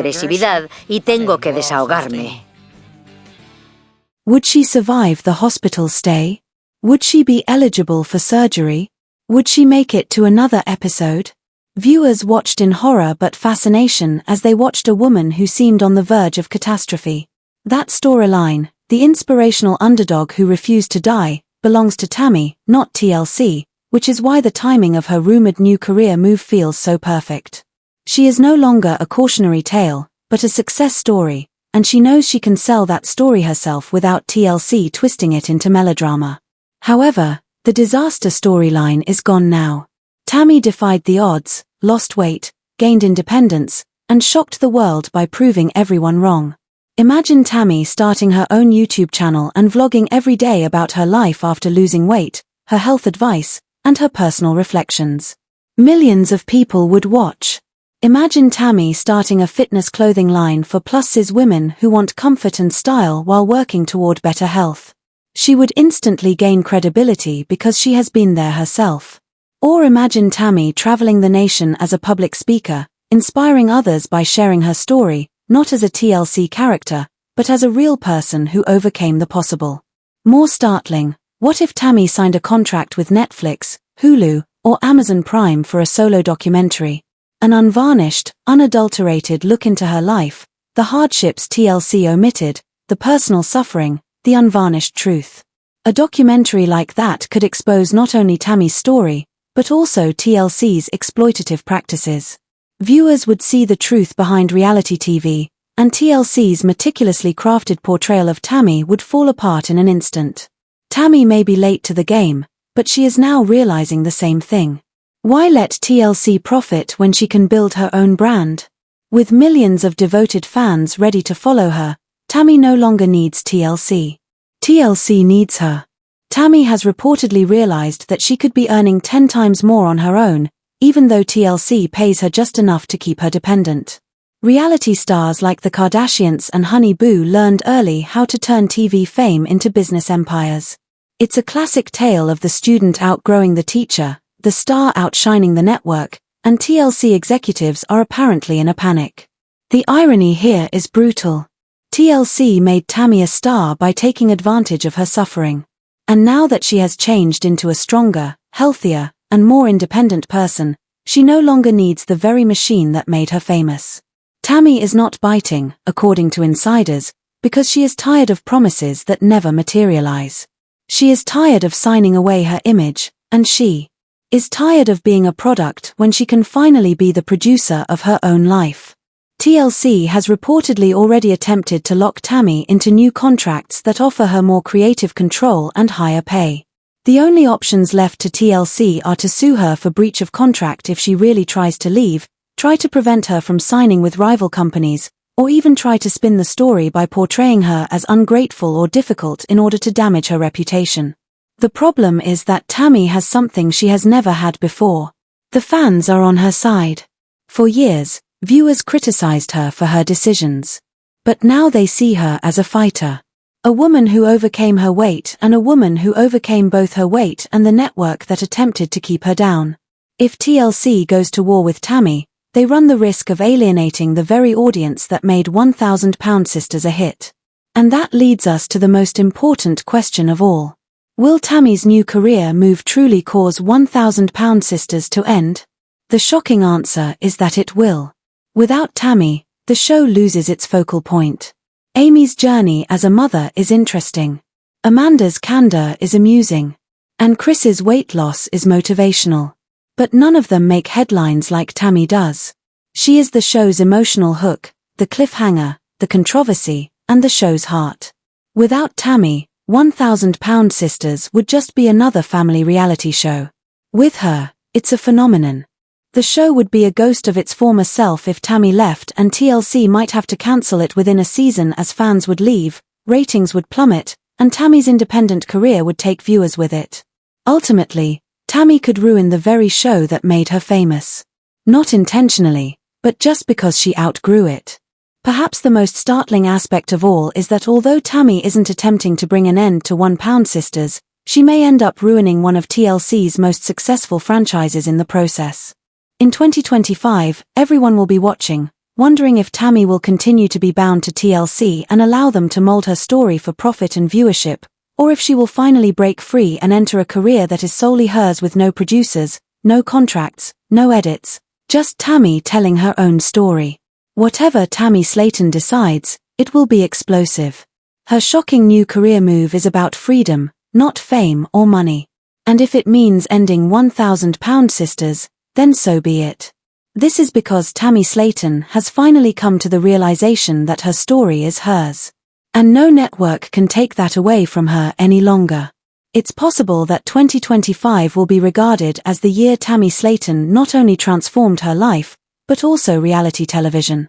agresividad y tengo que desahogarme. Would she survive the hospital stay? Would she be eligible for surgery? Would she make it to another episode? Viewers watched in horror but fascination as they watched a woman who seemed on the verge of catastrophe. That storyline, the inspirational underdog who refused to die, belongs to Tammy, not TLC, which is why the timing of her rumored new career move feels so perfect. She is no longer a cautionary tale, but a success story, and she knows she can sell that story herself without TLC twisting it into melodrama. However, the disaster storyline is gone now. Tammy defied the odds, lost weight, gained independence, and shocked the world by proving everyone wrong. Imagine Tammy starting her own YouTube channel and vlogging every day about her life after losing weight, her health advice, and her personal reflections. Millions of people would watch. Imagine Tammy starting a fitness clothing line for plus-size women who want comfort and style while working toward better health. She would instantly gain credibility because she has been there herself. Or imagine Tammy traveling the nation as a public speaker, inspiring others by sharing her story, not as a TLC character, but as a real person who overcame the possible. More startling, what if Tammy signed a contract with Netflix, Hulu, or Amazon Prime for a solo documentary? An unvarnished, unadulterated look into her life, the hardships TLC omitted, the personal suffering, the unvarnished truth. A documentary like that could expose not only Tammy's story, but also TLC's exploitative practices. Viewers would see the truth behind reality TV, and TLC's meticulously crafted portrayal of Tammy would fall apart in an instant. Tammy may be late to the game, but she is now realizing the same thing. Why let TLC profit when she can build her own brand? With millions of devoted fans ready to follow her, Tammy no longer needs TLC. TLC needs her. Tammy has reportedly realized that she could be earning 10 times more on her own, even though TLC pays her just enough to keep her dependent. Reality stars like the Kardashians and Honey Boo learned early how to turn TV fame into business empires. It's a classic tale of the student outgrowing the teacher, the star outshining the network, and TLC executives are apparently in a panic. The irony here is brutal. TLC made Tammy a star by taking advantage of her suffering. And now that she has changed into a stronger, healthier, and more independent person, she no longer needs the very machine that made her famous. Tammy is not biting, according to insiders, because she is tired of promises that never materialize. She is tired of signing away her image, and she is tired of being a product when she can finally be the producer of her own life. TLC has reportedly already attempted to lock Tammy into new contracts that offer her more creative control and higher pay. The only options left to TLC are to sue her for breach of contract if she really tries to leave, try to prevent her from signing with rival companies, or even try to spin the story by portraying her as ungrateful or difficult in order to damage her reputation. The problem is that Tammy has something she has never had before. The fans are on her side. For years, viewers criticized her for her decisions. But now they see her as a fighter. A woman who overcame her weight and a woman who overcame both her weight and the network that attempted to keep her down. If TLC goes to war with Tammy, they run the risk of alienating the very audience that made 1,000-Pound Sisters a hit. And that leads us to the most important question of all. Will Tammy's new career move truly cause 1,000-Pound Sisters to end? The shocking answer is that it will. Without Tammy, the show loses its focal point. Amy's journey as a mother is interesting. Amanda's candor is amusing. And Chris's weight loss is motivational. But none of them make headlines like Tammy does. She is the show's emotional hook, the cliffhanger, the controversy, and the show's heart. Without Tammy, 1,000-Pound Sisters would just be another family reality show. With her, it's a phenomenon. The show would be a ghost of its former self if Tammy left, and TLC might have to cancel it within a season as fans would leave, ratings would plummet, and Tammy's independent career would take viewers with it. Ultimately, Tammy could ruin the very show that made her famous. Not intentionally, but just because she outgrew it. Perhaps the most startling aspect of all is that although Tammy isn't attempting to bring an end to 1-Pound Sisters, she may end up ruining one of TLC's most successful franchises in the process. In 2025, everyone will be watching, wondering if Tammy will continue to be bound to TLC and allow them to mold her story for profit and viewership, or if she will finally break free and enter a career that is solely hers with no producers, no contracts, no edits, just Tammy telling her own story. Whatever Tammy Slaton decides, it will be explosive. Her shocking new career move is about freedom, not fame or money. And if it means ending £1,000 sisters, then so be it. This is because Tammy Slaton has finally come to the realization that her story is hers. And no network can take that away from her any longer. It's possible that 2025 will be regarded as the year Tammy Slaton not only transformed her life, but also reality television.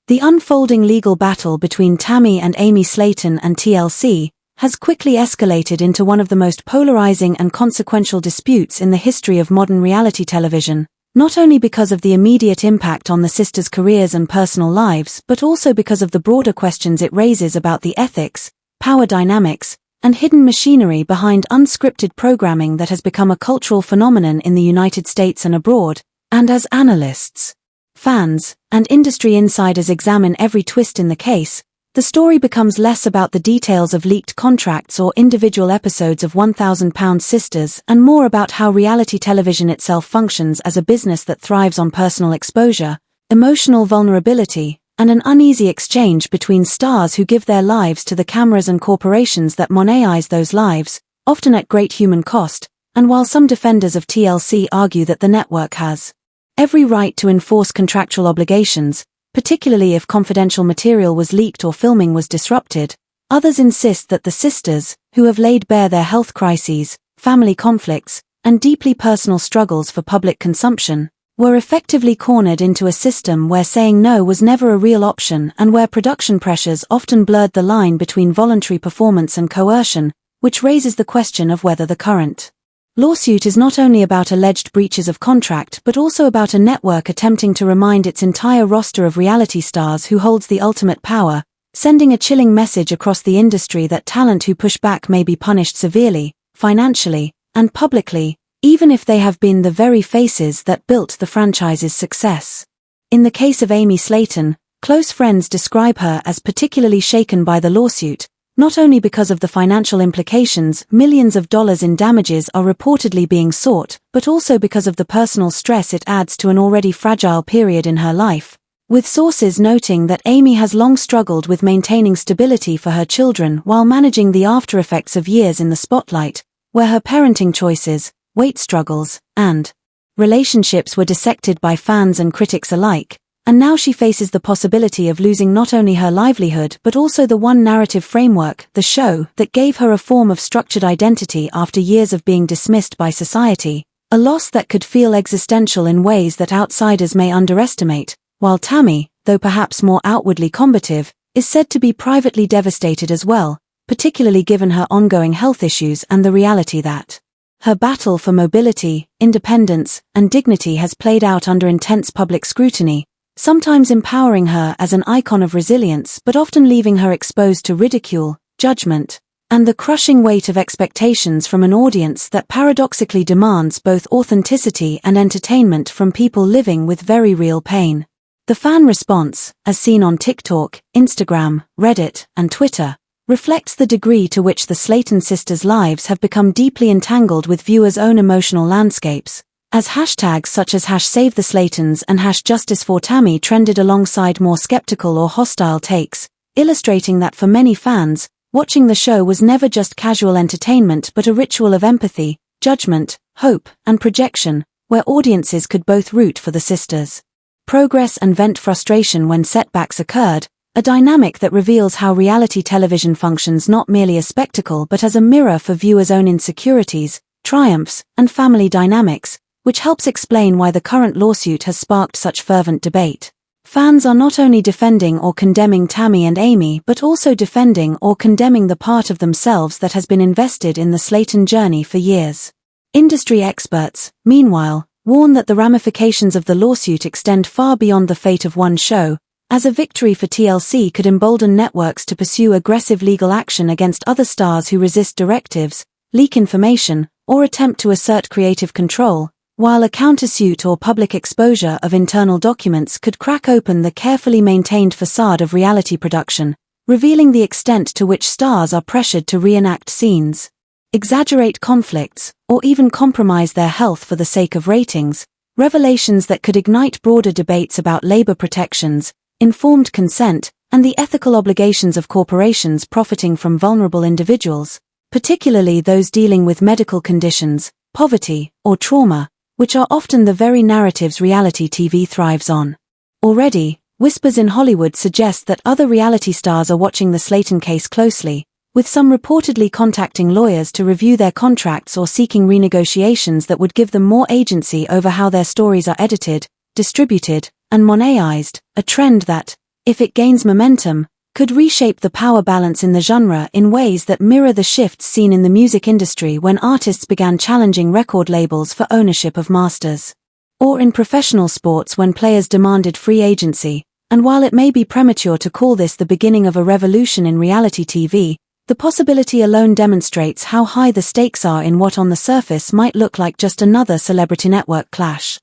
The unfolding legal battle between Tammy and Amy Slaton and TLC has quickly escalated into one of the most polarizing and consequential disputes in the history of modern reality television, not only because of the immediate impact on the sisters' careers and personal lives, but also because of the broader questions it raises about the ethics, power dynamics, and hidden machinery behind unscripted programming that has become a cultural phenomenon in the United States and abroad. And as analysts, fans, and industry insiders examine every twist in the case, the story becomes less about the details of leaked contracts or individual episodes of £1,000 Sisters and more about how reality television itself functions as a business that thrives on personal exposure, emotional vulnerability, and an uneasy exchange between stars who give their lives to the cameras and corporations that monetize those lives, often at great human cost. And while some defenders of TLC argue that the network has every right to enforce contractual obligations, particularly if confidential material was leaked or filming was disrupted, others insist that the sisters, who have laid bare their health crises, family conflicts, and deeply personal struggles for public consumption, were effectively cornered into a system where saying no was never a real option and where production pressures often blurred the line between voluntary performance and coercion, which raises the question of whether the current lawsuit is not only about alleged breaches of contract but also about a network attempting to remind its entire roster of reality stars who holds the ultimate power, sending a chilling message across the industry that talent who push back may be punished severely, financially, and publicly, even if they have been the very faces that built the franchise's success. In the case of Amy Slaton, close friends describe her as particularly shaken by the lawsuit, not only because of the financial implications, millions of dollars in damages are reportedly being sought, but also because of the personal stress it adds to an already fragile period in her life, with sources noting that Amy has long struggled with maintaining stability for her children while managing the aftereffects of years in the spotlight, where her parenting choices, weight struggles, and relationships were dissected by fans and critics alike. And now she faces the possibility of losing not only her livelihood but also the one narrative framework, the show, that gave her a form of structured identity after years of being dismissed by society, a loss that could feel existential in ways that outsiders may underestimate, while Tammy, though perhaps more outwardly combative, is said to be privately devastated as well, particularly given her ongoing health issues and the reality that her battle for mobility, independence, and dignity has played out under intense public scrutiny, sometimes empowering her as an icon of resilience but often leaving her exposed to ridicule, judgment, and the crushing weight of expectations from an audience that paradoxically demands both authenticity and entertainment from people living with very real pain. The fan response, as seen on TikTok, Instagram, Reddit, and Twitter, reflects the degree to which the Slaton sisters' lives have become deeply entangled with viewers' own emotional landscapes, as hashtags such as #SaveTheSlatons and #JusticeForTammy trended alongside more skeptical or hostile takes, illustrating that for many fans, watching the show was never just casual entertainment but a ritual of empathy, judgment, hope, and projection, where audiences could both root for the sisters' progress and vent frustration when setbacks occurred, a dynamic that reveals how reality television functions not merely as spectacle but as a mirror for viewers' own insecurities, triumphs, and family dynamics, which helps explain why the current lawsuit has sparked such fervent debate. Fans are not only defending or condemning Tammy and Amy but also defending or condemning the part of themselves that has been invested in the Slaton journey for years. Industry experts, meanwhile, warn that the ramifications of the lawsuit extend far beyond the fate of one show, as a victory for TLC could embolden networks to pursue aggressive legal action against other stars who resist directives, leak information, or attempt to assert creative control, while a countersuit or public exposure of internal documents could crack open the carefully maintained facade of reality production, revealing the extent to which stars are pressured to reenact scenes, exaggerate conflicts, or even compromise their health for the sake of ratings, revelations that could ignite broader debates about labor protections, informed consent, and the ethical obligations of corporations profiting from vulnerable individuals, particularly those dealing with medical conditions, poverty, or trauma, which are often the very narratives reality TV thrives on. Already, whispers in Hollywood suggest that other reality stars are watching the Slaton case closely, with some reportedly contacting lawyers to review their contracts or seeking renegotiations that would give them more agency over how their stories are edited, distributed, and monetized, a trend that, if it gains momentum, could reshape the power balance in the genre in ways that mirror the shifts seen in the music industry when artists began challenging record labels for ownership of masters. Or in professional sports when players demanded free agency, and while it may be premature to call this the beginning of a revolution in reality TV, the possibility alone demonstrates how high the stakes are in what on the surface might look like just another celebrity network clash.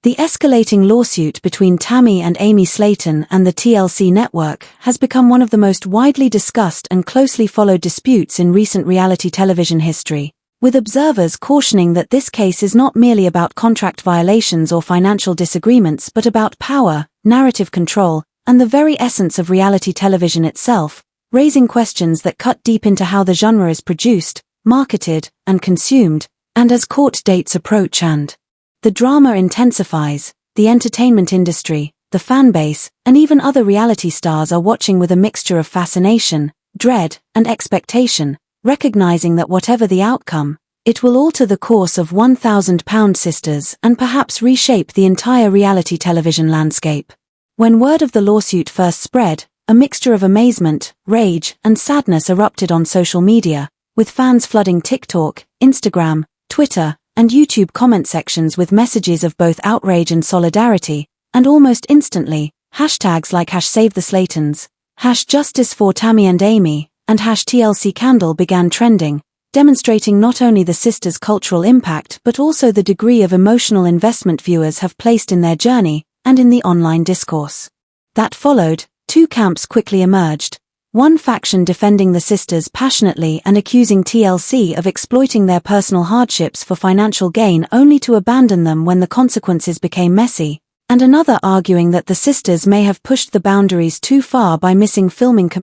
The escalating lawsuit between Tammy and Amy Slaton and the TLC network has become one of the most widely discussed and closely followed disputes in recent reality television history, with observers cautioning that this case is not merely about contract violations or financial disagreements but about power, narrative control, and the very essence of reality television itself, raising questions that cut deep into how the genre is produced, marketed, and consumed, and as court dates approach and the drama intensifies, the entertainment industry, the fanbase, and even other reality stars are watching with a mixture of fascination, dread, and expectation, recognizing that whatever the outcome, it will alter the course of 1,000-pound sisters and perhaps reshape the entire reality television landscape. When word of the lawsuit first spread, a mixture of amazement, rage, and sadness erupted on social media, with fans flooding TikTok, Instagram, Twitter, and YouTube comment sections with messages of both outrage and solidarity, and almost instantly, hashtags like #SaveTheSlatons, #JusticeForTammy and Amy, and #TLCCandle began trending, demonstrating not only the sisters' cultural impact but also the degree of emotional investment viewers have placed in their journey, and in the online discourse that followed. Two camps quickly emerged, one faction defending the sisters passionately and accusing TLC of exploiting their personal hardships for financial gain only to abandon them when the consequences became messy, and another arguing that the sisters may have pushed the boundaries too far by missing filming